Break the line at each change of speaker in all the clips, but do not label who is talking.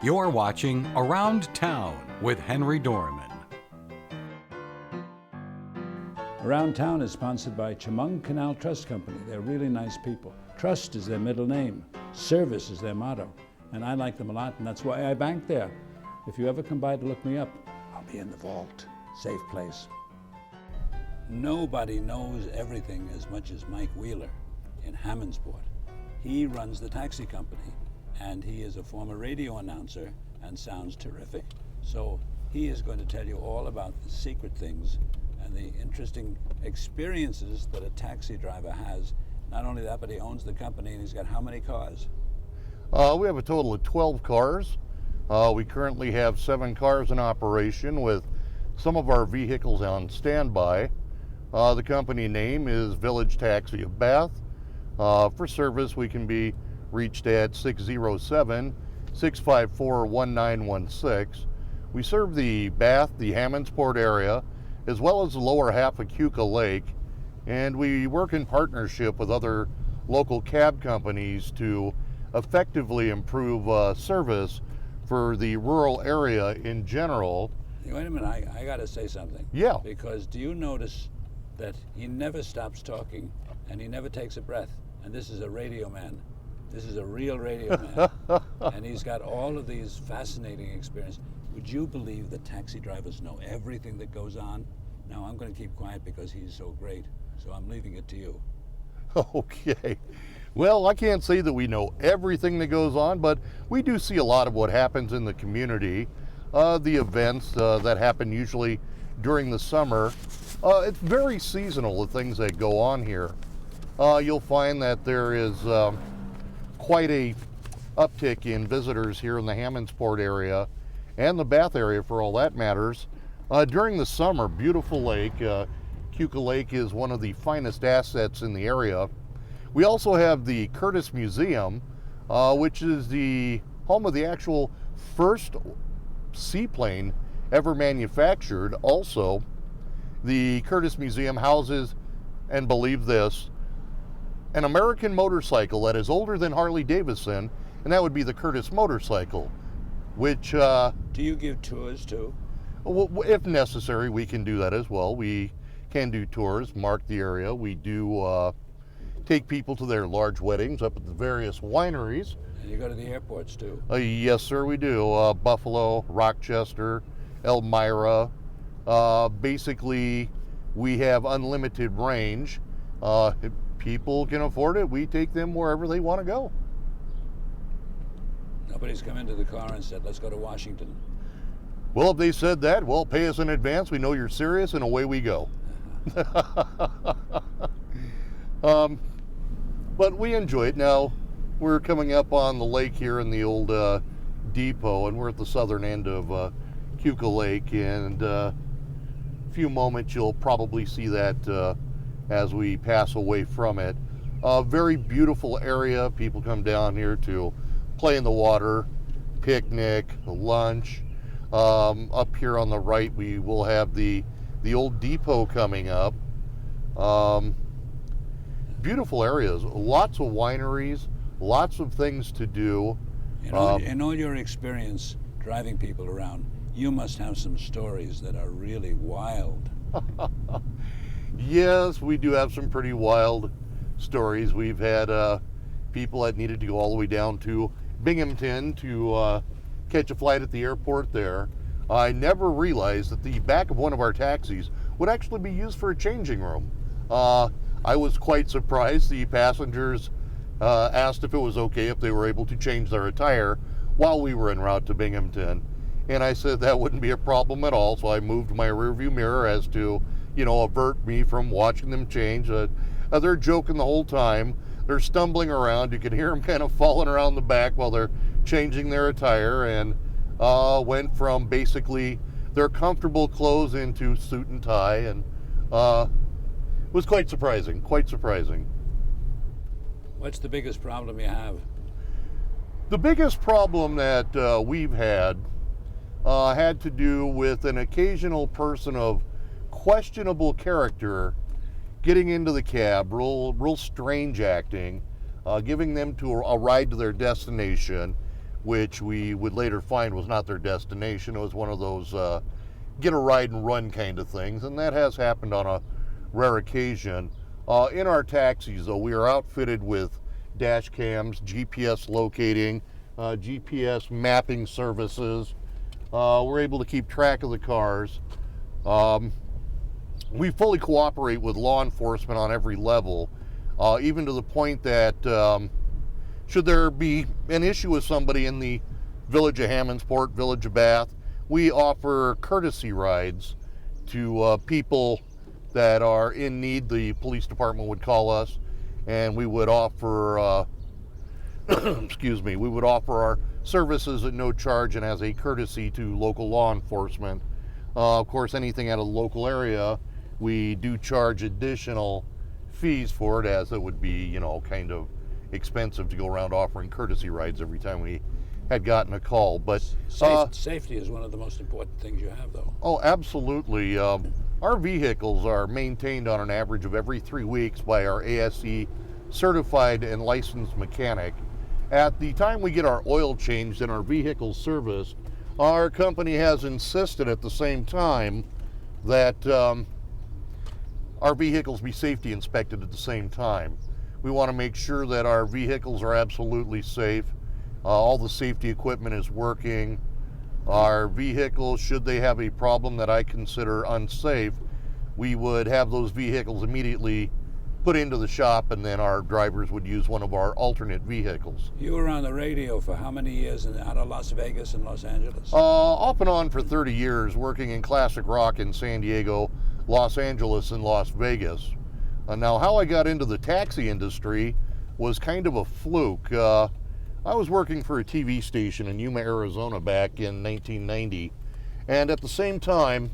You're watching Around Town with Henry Dormann.
Around Town is sponsored by Chemung Canal Trust Company. They're really nice people. Trust is their middle name. Service is their motto. And I like them a lot, and that's why I bank there. If you ever come by to look me up, I'll be in the vault. Safe place. Nobody knows everything as much as Mike Wheeler in Hammondsport. He runs the taxi company, and he is a former radio announcer and sounds terrific. So he is going to tell you all about the secret things and the interesting experiences that a taxi driver has. Not only that, but he owns the company, and he's got how many cars?
We have a total of 12 cars. We currently have 7 cars in operation with some of our vehicles on standby. The company name is Village Taxi of Bath. For service, we can be reached at 607-654-1916. We serve the Bath, the Hammondsport area, as well as the lower half of Keuka Lake, and we work in partnership with other local cab companies to effectively improve service for the rural area in general.
Wait a minute, I got to say something.
Yeah.
Because do you notice that he never stops talking and he never takes a breath? And this is a radio man. This is a real radio man. And he's got all of these fascinating experiences. Would you believe that taxi drivers know everything that goes on? Now, I'm going to keep quiet because he's so great, so I'm leaving it to you.
Okay. Well, I can't say that we know everything that goes on, but we do see a lot of what happens in the community, the events that happen usually during the summer. It's very seasonal, the things that go on here. You'll find that there is quite a uptick in visitors here in the Hammondsport area and the Bath area for all that matters. During the summer, beautiful lake. Keuka Lake is one of the finest assets in the area. We also have the Curtiss Museum, which is the home of the actual first seaplane ever manufactured. Also, the Curtiss Museum houses, and believe this, an American motorcycle that is older than Harley Davidson, and that would be the Curtiss motorcycle, which...
Do you give tours too?
If necessary, we can do that as well. We can do tours, mark the area. We do take people to their large weddings up at the various wineries.
And you go to the airports too?
Yes, sir, we do. Buffalo, Rochester, Elmira. Basically, we have unlimited range. If people can afford it, we take them wherever they want to go.
Nobody's come into the car and said, let's go to Washington.
Well, if they said that, well, pay us in advance. We know you're serious, and away we go. But we enjoy it. Now, we're coming up on the lake here in the old depot, and we're at the southern end of Keuka Lake, and a few moments you'll probably see that as we pass away from it. A very beautiful area. People come down here to play in the water, picnic, lunch. Up here on the right, we will have the old depot coming up. Beautiful areas, lots of wineries, lots of things to do.
In all your experience driving people around, you must have some stories that are really wild.
Yes, we do have some pretty wild stories. We've had people that needed to go all the way down to Binghamton to catch a flight at the airport there. I never realized that the back of one of our taxis would actually be used for a changing room. I was quite surprised. The passengers asked if it was okay if they were able to change their attire while we were en route to Binghamton. And I said that wouldn't be a problem at all, so I moved my rearview mirror as to, avert me from watching them change. They're joking the whole time. They're stumbling around. You can hear them kind of falling around the back while they're changing their attire, and went from basically their comfortable clothes into suit and tie, and it was quite surprising,
What's the biggest problem you have?
The biggest problem that we've had to do with an occasional person of questionable character getting into the cab, real strange acting, giving them to a ride to their destination. which we would later find was not their destination. It was one of those get a ride and run kind of things, and that has happened on a rare occasion. In our taxis, though, we are outfitted with dash cams, GPS locating, GPS mapping services. We're able to keep track of the cars. We fully cooperate with law enforcement on every level, even to the point that should there be an issue with somebody in the village of Hammondsport, village of Bath, we offer courtesy rides to people that are in need. The police department would call us, and we would offer excuse me, we would offer our services at no charge and as a courtesy to local law enforcement. Of course, anything out of the local area, we do charge additional fees for it, as it would be, you know, kind of expensive to go around offering courtesy rides every time we had gotten a call. But
safety is one of the most important things you have, though.
Oh, absolutely. Our vehicles are maintained on an average of every 3 weeks by our ASE certified and licensed mechanic. At the time we get our oil changed and our vehicles serviced, our company has insisted at the same time that our vehicles be safety inspected at the same time. We want to make sure that our vehicles are absolutely safe. All the safety equipment is working. Our vehicles, should they have a problem that I consider unsafe, we would have those vehicles immediately put into the shop, and then our drivers would use one of our alternate vehicles.
You were on the radio for how many years out of Las Vegas and Los Angeles?
Off and on for 30 years, working in classic rock in San Diego, Los Angeles, and Las Vegas. Now, how I got into the taxi industry was kind of a fluke. I was working for a TV station in Yuma, Arizona back in 1990, and at the same time,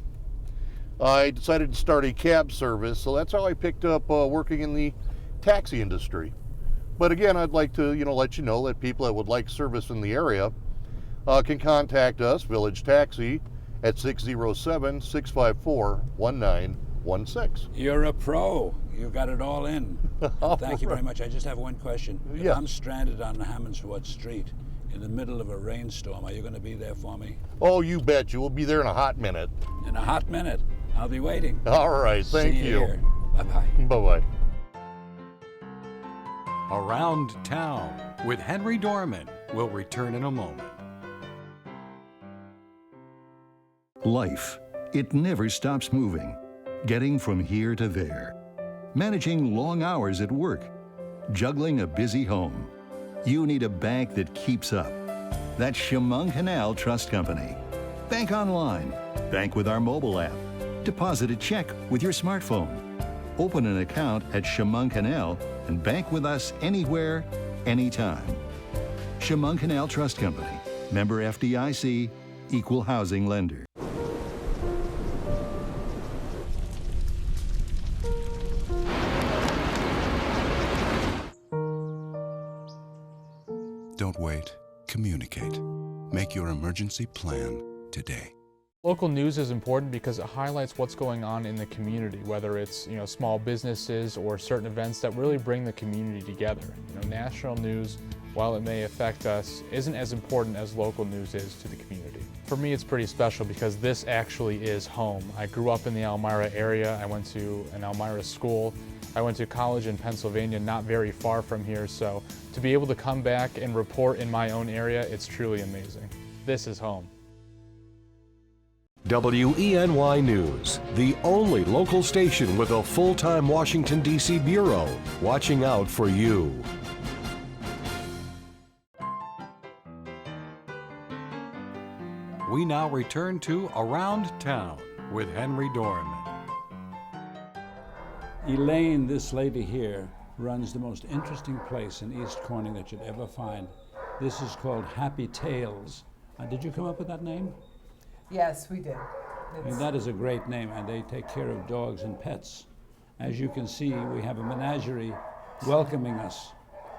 I decided to start a cab service, so that's how I picked up working in the taxi industry. But again, I'd like to, let you know that people that would like service in the area can contact us, Village Taxi, at 607-654-1916.
You're a pro. You got it all in. Thank you very much. I just have one question. If I'm stranded on Hammondsport Street in the middle of a rainstorm, are you going to be there for me?
Oh, you bet. You will be there in a hot minute.
In a hot minute. I'll be waiting.
All right. Thank you.
Here. Bye-bye.
Bye-bye.
Around Town with Henry Dormann will return in a moment.
Life, it never stops moving. Getting from here to there. Managing long hours at work. Juggling a busy home. You need a bank that keeps up. That's Chemung Canal Trust Company. Bank online. Bank with our mobile app. Deposit a check with your smartphone. Open an account at Chemung Canal and bank with us anywhere, anytime. Chemung Canal Trust Company. Member FDIC. Equal housing lender.
Don't wait. Communicate. Make your emergency plan today.
Local news is important because it highlights what's going on in the community, whether it's small businesses or certain events that really bring the community together. National news, while it may affect us, isn't as important as local news is to the community. For me, it's pretty special because this actually is home. I grew up in the Elmira area. I went to an Elmira school. I went to college in Pennsylvania, not very far from here, so to be able to come back and report in my own area, it's truly amazing. This is home.
WENY News, the only local station with a full-time Washington, D.C. bureau, watching out for you.
We now return to Around Town with Henry Dormann.
Elaine, this lady here, runs the most interesting place in East Corning that you'd ever find. This is called Happy Tales. Did you come up with that name?
Yes, we did.
And that is a great name, and they take care of dogs and pets. As you can see, we have a menagerie welcoming us.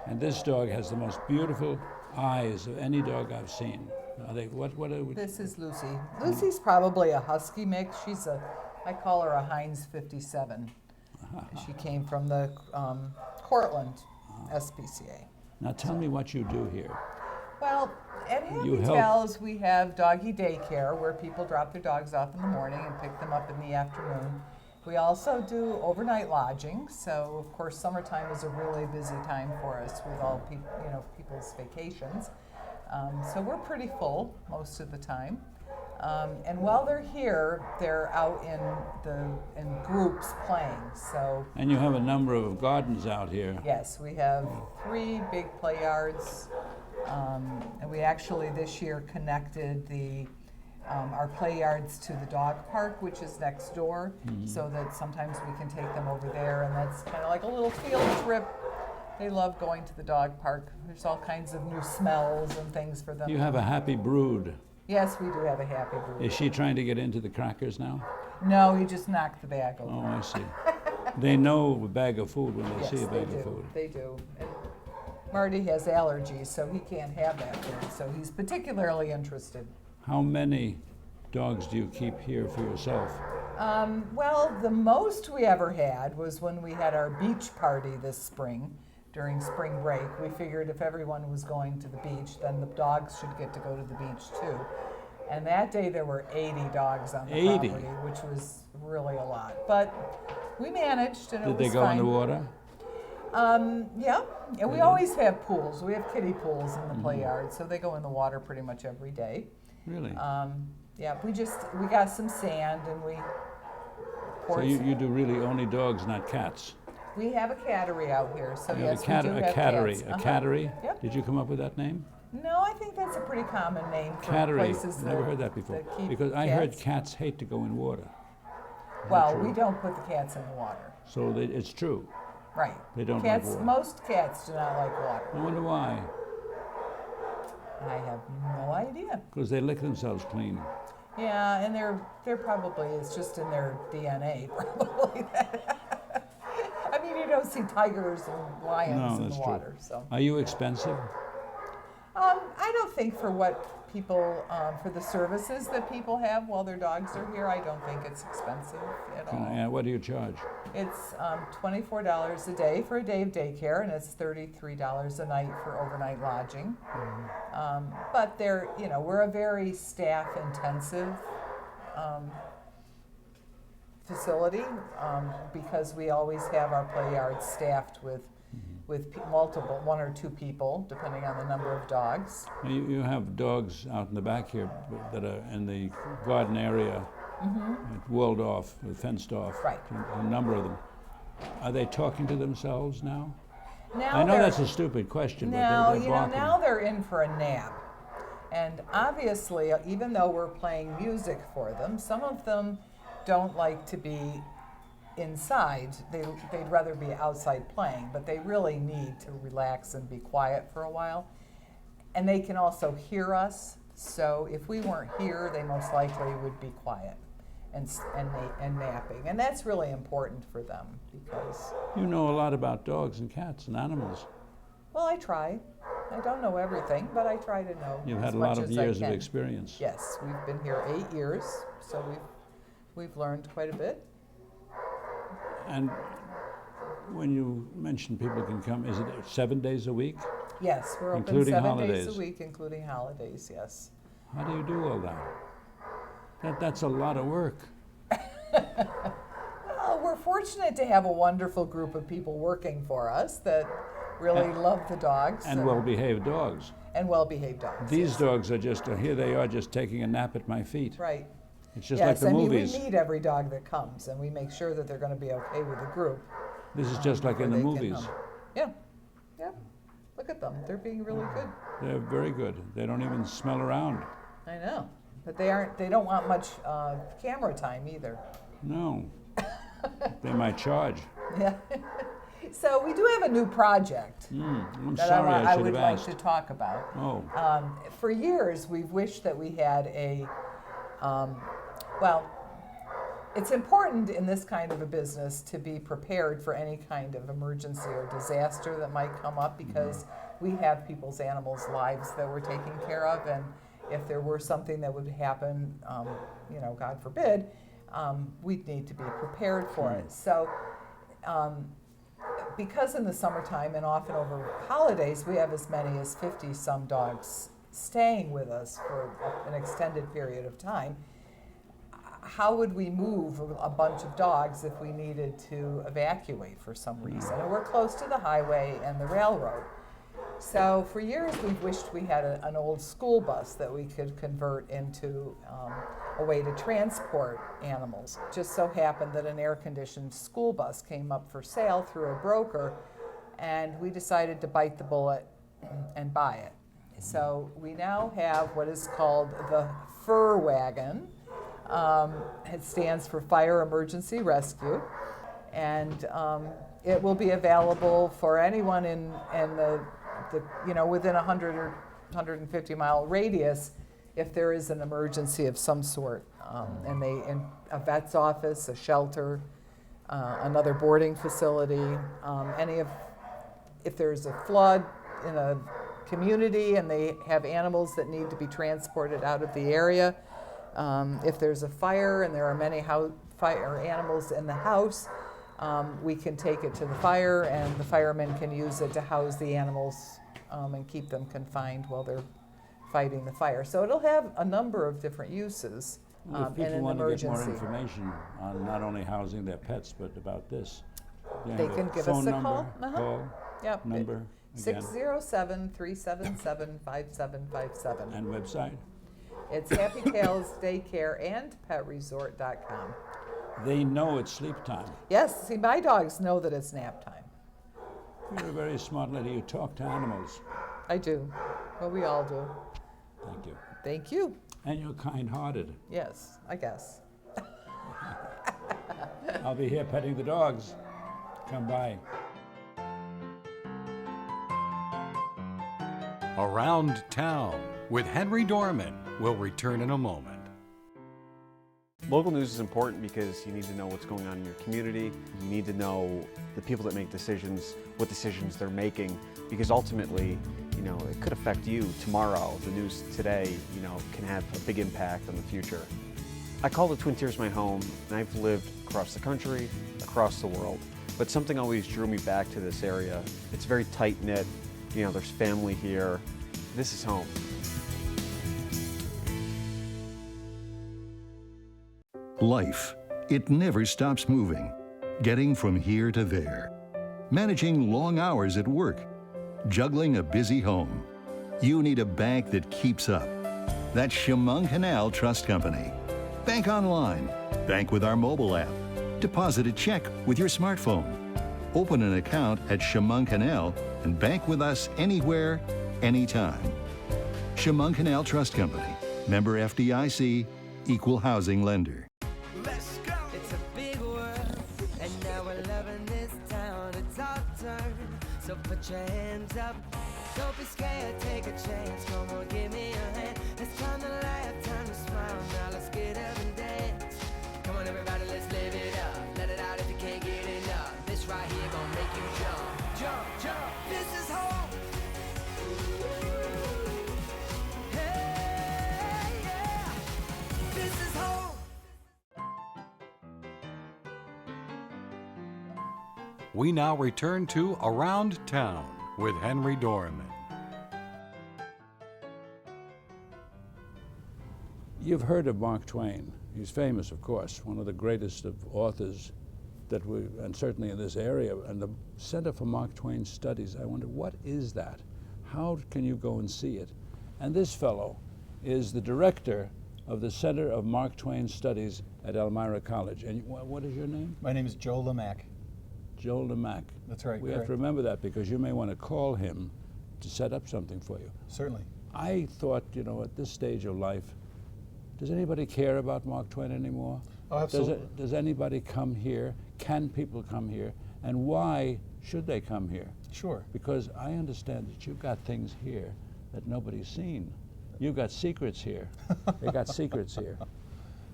And this dog has the most beautiful eyes of any dog I've seen. What are we?
This is Lucy. Lucy's probably a husky mix. I call her a Heinz 57. She came from the Cortland SPCA.
Now tell me what you do here.
Well, At
You
Happy
help.
Towels, we have doggy daycare where people drop their dogs off in the morning and pick them up in the afternoon. We also do overnight lodging, so of course summertime is a really busy time for us with all people's vacations. So we're pretty full most of the time. And while they're here, they're out in groups playing. So
And you have a number of gardens out here.
yes, we have 3 big play yards, and we actually this year connected our play yards to the dog park, which is next door, so that sometimes we can take them over there, and that's kind of like a little field trip. They love going to the dog park. There's all kinds of new smells and things for them.
You have a happy brood.
Yes, we do have a happy brood.
Is she trying to get into the crackers now?
No, he just knocked the bag over.
Oh, I see. They know a bag of food when they
Yes,
see a
they
bag
do.
of food.
They do. And Marty has allergies, so he can't have that food. So he's particularly interested.
How many dogs do you keep here for yourself?
Well, the most we ever had was when we had our beach party this spring, during spring break. We figured if everyone was going to the beach, then the dogs should get to go to the beach too. And that day there were 80 dogs on the
80?
property, which was really a lot. But we managed, and it
Did
was
they go
fine.
in the water?
Yeah, and we always have pools. We have kiddie pools in the play yard, so they go in the water pretty much every day.
Really?
Yeah, we got some sand and we
So
poured
you do really only dogs, not cats?
We have a cattery out here, so
You
yes,
have
we do
a
have
cattery.
cats.
A cattery?
Yep.
Did you come up with that name?
No, I think that's a pretty common name for
Cattery.
places
Never heard that before.
that keep
Because I heard
cats.
cats hate to go in water.
Well,
true?
we don't put the cats in the water.
So it's true.
Right.
They don't like
cats.
water.
Most cats do not like water.
I wonder why.
I have no idea.
Because they lick themselves clean.
Yeah, and they're probably, it's just in their DNA, probably. I mean, you don't see tigers and lions
No,
in the
that's true.
water, so.
Are you expensive?
I don't think for what people, for the services that people have while their dogs are here, I don't think it's expensive at all.
What do you charge?
It's $24 a day for a day of daycare, and it's $33 a night for overnight lodging. But we're a very staff-intensive facility because we always have our play yards staffed with multiple, 1 or 2 people, depending on the number of dogs.
You have dogs out in the back here that are in the garden area, walled off, fenced off.
Right.
A number of them. Are they talking to themselves now?
Now
I know
they're-
that's a stupid question,
Now,
but they're barking.
now they're in for a nap. And obviously, even though we're playing music for them, some of them don't like to be inside. They'd rather be outside playing, but they really need to relax and be quiet for a while. And they can also hear us, so if we weren't here, they most likely would be quiet and napping. And that's really important for them because,
You know a lot about dogs and cats and animals.
well, I try. I don't know everything, but I try to know
You've
as
had a
much
lot of
as I
years of
can.
experience.
Yes, we've been here 8 years, so we've learned quite a bit.
And when you mention people can come, is it 7 days a week?
Yes, we're open
Including
7
holidays.
days a week, including holidays, yes.
How do you do all that? That's a lot of work.
Well, we're fortunate to have a wonderful group of people working for us that really love the dogs.
And well-behaved dogs.
And well-behaved dogs.
These
yes.
dogs are just, here they are just taking a nap at my feet.
Right.
It's just
yes,
like the
I mean,
movies.
we meet every dog that comes, and we make sure that they're going to be okay with the group.
This is just like in the
before they can
movies.
come. Yeah, yeah. Look at them. They're being really good.
They're very good. They don't even smell around.
I know. But they don't want much camera time either.
No. They might charge.
Yeah. So we do have a new project
I'm
that
sorry, I
I
should
would
have
like
asked.
to talk about.
Oh,
For years, we've wished that we had well, it's important in this kind of a business to be prepared for any kind of emergency or disaster that might come up because we have people's animals' lives that we're taking care of, and if there were something that would happen, God forbid, we'd need to be prepared for it. So, because in the summertime and often over holidays, we have as many as 50-some dogs staying with us for an extended period of time, how would we move a bunch of dogs if we needed to evacuate for some reason? And we're close to the highway and the railroad. So for years we've wished we had an old school bus that we could convert into a way to transport animals. It just so happened that an air-conditioned school bus came up for sale through a broker, and we decided to bite the bullet and buy it. So we now have what is called the Fur Wagon. It stands for Fire Emergency Rescue, and it will be available for anyone in the within 100 or 150 mile radius if there is an emergency of some sort, and a vet's office, a shelter, another boarding facility, if there's a flood in a community and they have animals that need to be transported out of the area, if there's a fire and there are many fire animals in the house, we can take it to the fire, and the firemen can use it to house the animals and keep them confined while they're fighting the fire. So it'll have a number of different uses
If
in
people
an
want to get more
emergency.
information on not only housing their pets, but about this,
They can give us a call.
Call
Yep.
number again,
607-377-5757.
and website.
It's Happy Tales Daycare and PetResort.com.
They know it's sleep time.
Yes, see, my dogs know that it's nap time.
You're a very smart lady. You talk to animals.
I do. Well, we all do.
Thank you.
Thank you.
And you're kind-hearted.
Yes, I guess.
I'll be here petting the dogs. Come by.
Around Town with Henry Dormann will return in a moment.
Local news is important because you need to know what's going on in your community. You need to know the people that make decisions, what decisions they're making, because ultimately, it could affect you tomorrow. The news today, can have a big impact on the future. I call the Twin Tiers my home, and I've lived across the country, across the world, but something always drew me back to this area. It's very tight-knit, there's family here. This is home.
Life, it never stops moving, getting from here to there, managing long hours at work, juggling a busy home. You need a bank that keeps up. That's Chemung Canal Trust Company. Bank online, bank with our mobile app, deposit a check with your smartphone. Open an account at Chemung Canal and bank with us anywhere, anytime. Chemung Canal Trust Company, member FDIC, equal housing lender.
It's a big world, and now we're loving this town. It's our turn, so put your hands up. Don't be scared, take a chance. Come on, give me a hand. It's time to laugh, time to smile. Now let's get up and dance. Come on, everybody, let's live it up. Let it out if you can't get enough. This right here gonna make you jump, jump, jump. This is home. Hey, yeah. This is home.
We now return to Around Town with Henry Dormann.
You've heard of Mark Twain. He's famous, of course, one of the greatest of authors and certainly in this area. And the Center for Mark Twain Studies, I wonder, what is that? How can you go and see it? And this fellow is the director of the Center of Mark Twain Studies at Elmira College. And what is your name?
My name is Joe Lemak.
Joe Lemak.
That's right.
We have to remember that because you may want to call him to set up something for you.
Certainly.
I thought, at this stage of life, does anybody care about Mark Twain anymore?
Oh, absolutely.
Does anybody come here? Can people come here? And why should they come here?
Sure.
Because I understand that you've got things here that nobody's seen. You've got secrets here. They got secrets here.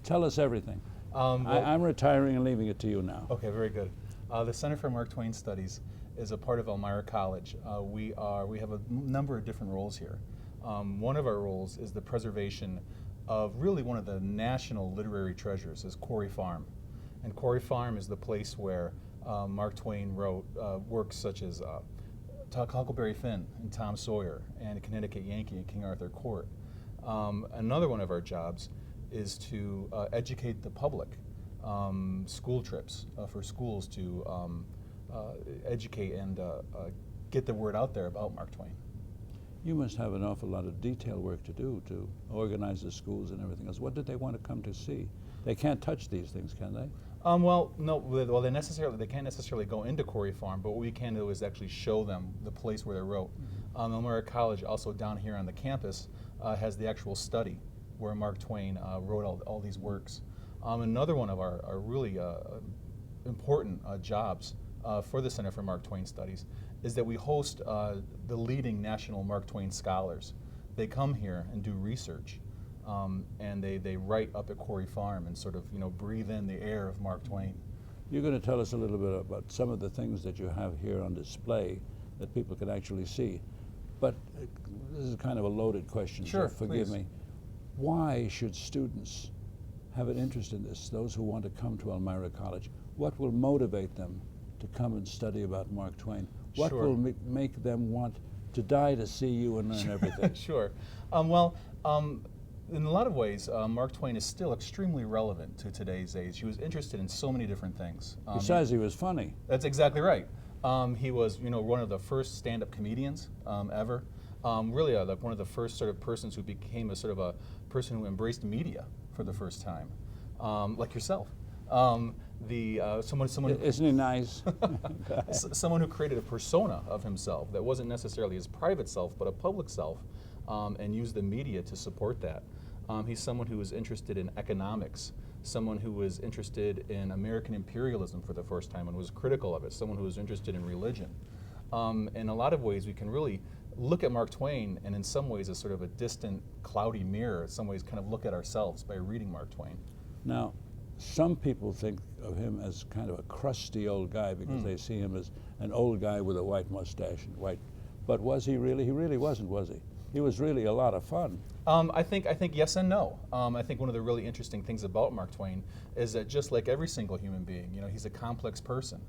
Tell us everything. I'm retiring and leaving it to you now.
Okay, very good. The Center for Mark Twain Studies is a part of Elmira College. We have a number of different roles here. One of our roles is the preservation of really one of the national literary treasures, is Quarry Farm. And Quarry Farm is the place where Mark Twain wrote works such as Huckleberry Finn and Tom Sawyer and a Connecticut Yankee and King Arthur Court. Another one of our jobs is to educate the public. School trips for schools to educate and get the word out there about Mark Twain.
You must have an awful lot of detail work to do to organize the schools and everything else. What did they want to come to see? They can't touch these things, can they?
Well, no. Well, they can't necessarily go into Quarry Farm, but what we can do is actually show them the place where they wrote. Elmira College, also down here on the campus, has the actual study where Mark Twain wrote all these works. Another one of our really important jobs for the Center for Mark Twain Studies is that we host the leading national Mark Twain scholars. They come here and do research, and they write up at Quarry Farm and sort of breathe in the air of Mark Twain.
You're going to tell us a little bit about some of the things that you have here on display that people can actually see. But this is kind of a loaded question,
Sure,
so forgive
please.
me. Why should students have an interest in this, those who want to come to Elmira College? What will motivate them to come and study about Mark Twain? What
Sure.
will make them want to die to see you and learn everything?
Sure. In a lot of ways, Mark Twain is still extremely relevant to today's age. He was interested in so many different things.
Besides, he was funny.
That's exactly right. He was, one of the first stand-up comedians ever. Really, like one of the first sort of persons who became a sort of a person who embraced media for the first time, like yourself. Someone
Isn't he nice?
someone who created a persona of himself that wasn't necessarily his private self, but a public self, and used the media to support that. He's someone who was interested in economics, someone who was interested in American imperialism for the first time and was critical of it, someone who was interested in religion. In a lot of ways, we can really look at Mark Twain, and in some ways, as sort of a distant, cloudy mirror, in some ways, kind of look at ourselves by reading Mark Twain.
Now, some people think of him as kind of a crusty old guy because they see him as an old guy with a white mustache and white. But was he really? He really wasn't, was he? He was really a lot of fun.
I think yes and no. I think one of the really interesting things about Mark Twain is that just like every single human being, he's a complex person.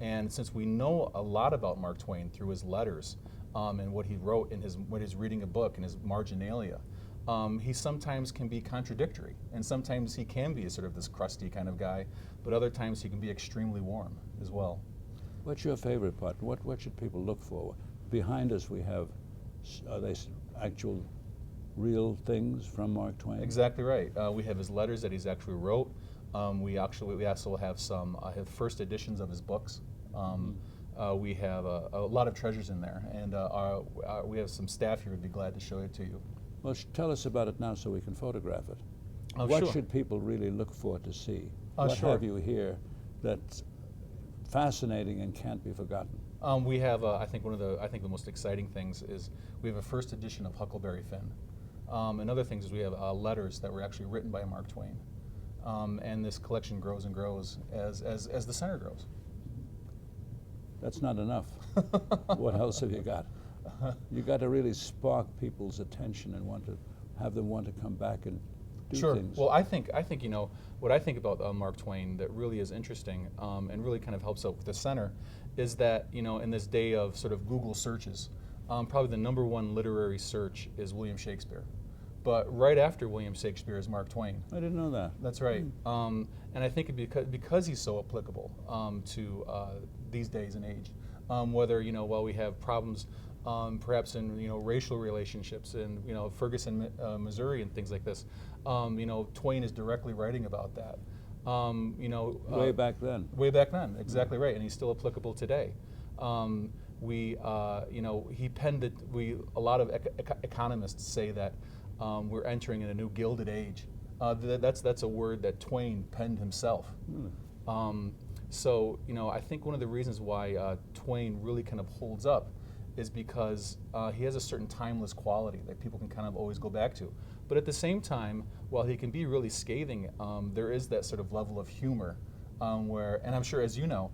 And since we know a lot about Mark Twain through his letters and what he wrote in when he's reading a book and his marginalia, he sometimes can be contradictory, and sometimes he can be sort of this crusty kind of guy, but other times he can be extremely warm as well.
What's your favorite part? What should people look for? Behind us we have, are they actual real things from Mark Twain?
Exactly right. We have his letters that he's actually wrote. We also have some his first editions of his books. We have a lot of treasures in there, and we have some staff here who'd be glad to show it to you.
Well, tell us about it now so we can photograph it.
Oh,
what
sure.
should people really look for to see?
Oh,
what
sure.
have you here that's fascinating and can't be forgotten?
We have, I think the most exciting things is we have a first edition of Huckleberry Finn. And other things is we have letters that were actually written by Mark Twain. And this collection grows and grows as the center grows.
That's not enough. What else have you got? You got to really spark people's attention and have them want to come back and do
Sure.
things.
Well, I think what I think about Mark Twain that really is interesting and really kind of helps out with the center is that in this day of sort of Google searches, probably the #1 literary search is William Shakespeare, but right after William Shakespeare is Mark Twain.
I didn't know that.
That's right. And I think because he's so applicable to these days and age, whether while we have problems. Perhaps in racial relationships in Ferguson, Missouri, and things like this. Twain is directly writing about that.
Way back then.
Way back then, exactly right, and he's still applicable today. He penned it. A lot of economists say that we're entering in a new Gilded Age. That's a word that Twain penned himself. So I think one of the reasons why Twain really kind of holds up is because he has a certain timeless quality that people can kind of always go back to. But at the same time, while he can be really scathing, there is that sort of level of humor where, and I'm sure as you know,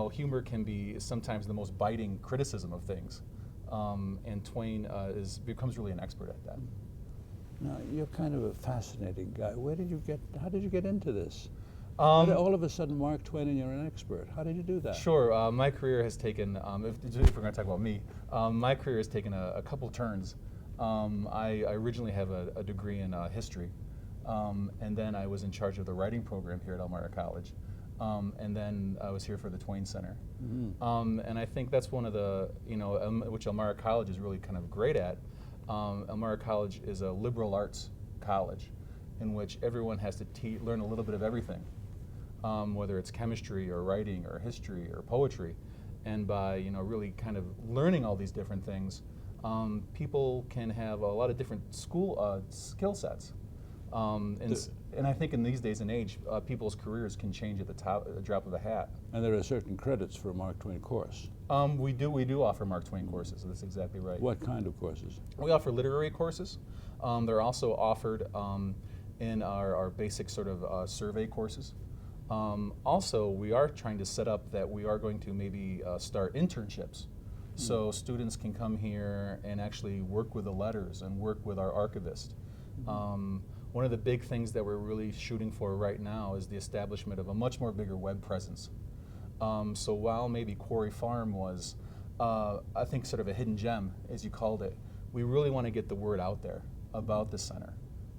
humor can be sometimes the most biting criticism of things. And Twain becomes really an expert at that.
Now, you're kind of a fascinating guy. How did you get into this? How did all of a sudden Mark Twain and you're an expert? How did you do that?
Sure. My career has taken, if we're going to talk about me, my career has taken a couple turns. I originally have a degree in history, and then I was in charge of the writing program here at Elmira College, and then I was here for the Twain Center. And I think that's one of the, which Elmira College is really kind of great at. Elmira College is a liberal arts college in which everyone has to learn a little bit of everything, whether it's chemistry or writing or history or poetry. And by really kind of learning all these different things, people can have a lot of different skill sets. And I think in these days and age, people's careers can change at the drop of a hat.
And there are certain credits for a Mark Twain course.
We do offer Mark Twain courses. That's exactly right.
What kind of courses?
We offer literary courses. They're also offered in our basic sort of survey courses. Also, we are trying to set up that we are going to maybe start internships. So students can come here and actually work with the letters and work with our archivist. One of the big things that we're really shooting for right now is the establishment of a much more bigger web presence. So while maybe Quarry Farm was, I think, sort of a hidden gem, as you called it, we really want to get the word out there about the center.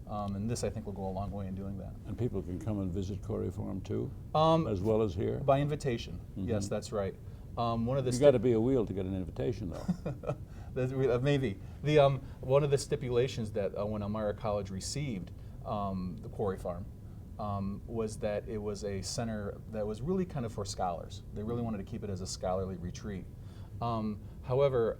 And this, I think, will go a long way in doing that.
And people can come and visit Quarry Farm too, as well as here?
By invitation, yes, that's right.
You've got to be a wheel to get an invitation, though.
Maybe. One of the stipulations that when Elmira College received the Quarry Farm was that it was a center that was really kind of for scholars. They really wanted to keep it as a scholarly retreat. However,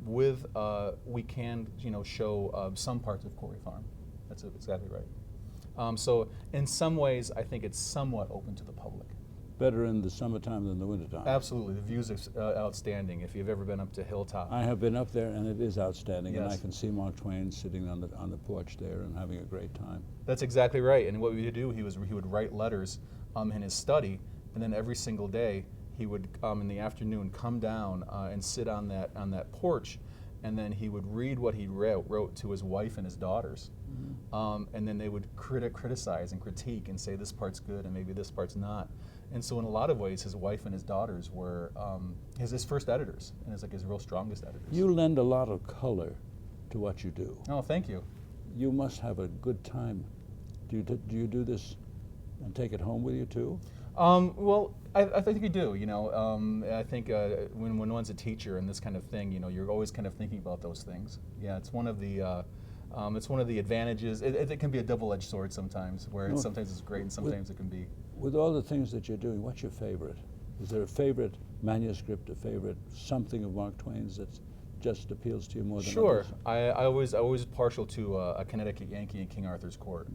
we can show some parts of Quarry Farm. That's exactly right. So in some ways, I think it's somewhat open to the public.
Better in the summertime than the wintertime.
Absolutely. The views are outstanding. If you've ever been up to Hilltop.
I have been up there, and it is outstanding.
Yes.
And I can see Mark Twain sitting on the porch there and having a great time.
That's exactly right. And what we would do, he would write letters in his study, and then every single day he would in the afternoon come down and sit on that porch, and then he would read what he wrote to his wife and his daughters. And then they would criticize and critique and say this part's good and maybe this part's not. And so in a lot of ways, his wife and his daughters were his first editors, and it's like his real strongest editors.
You lend a lot of color to what you do.
Oh, thank you.
You must have a good time. Do you do this and take it home with you too?
Well, I think you do. I think when one's a teacher and this kind of thing, you're always kind of thinking about those things. Yeah, it's one of the advantages. It can be a double-edged sword sometimes, where sometimes it's great and sometimes it can be. With
all the things that you're doing, what's your favorite? Is there a favorite manuscript, a favorite something of Mark Twain's that just appeals to you more than
Sure.
others?
I was partial to a Connecticut Yankee in King Arthur's Court.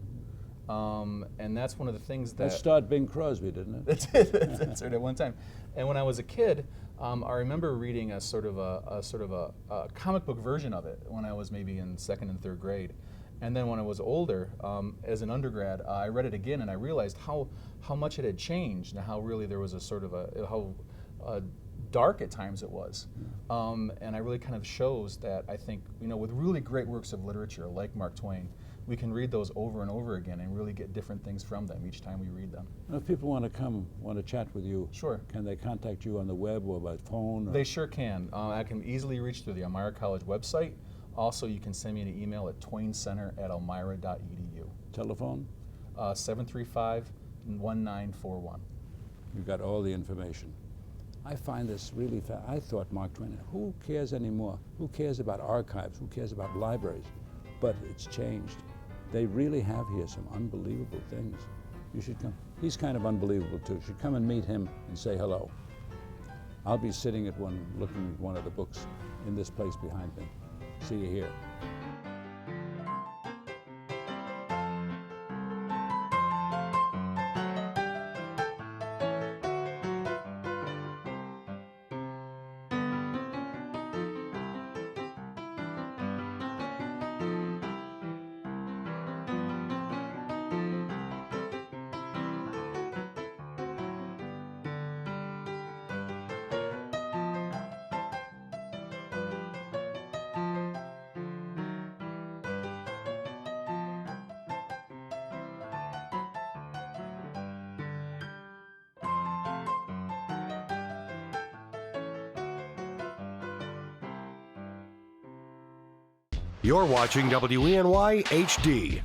And that's one of the things that
starred Bing Crosby, didn't it?
That's right, at one time. And when I was a kid, I remember reading a sort of a comic book version of it when I was maybe in 2nd and 3rd grade. And then when I was older, as an undergrad, I read it again and I realized how much it had changed and how really there was a sort of how dark at times it was. And I really kind of shows that I think, with really great works of literature like Mark Twain, we can read those over and over again and really get different things from them each time we read them.
If people want to chat with you,
sure.
Can they contact you on the web or by phone?
They sure can. I can easily reach through the Elmira College website. Also, you can send me an email at twaincenter@elmira.edu.
Telephone?
735-1941.
You've got all the information. I find this really I thought Mark Twain, who cares anymore? Who cares about archives? Who cares about libraries? But it's changed. They really have here some unbelievable things. You should come. He's kind of unbelievable too. You should come and meet him and say hello. I'll be sitting at looking at one of the books in this place behind me. See you here.
You're watching WENY HD.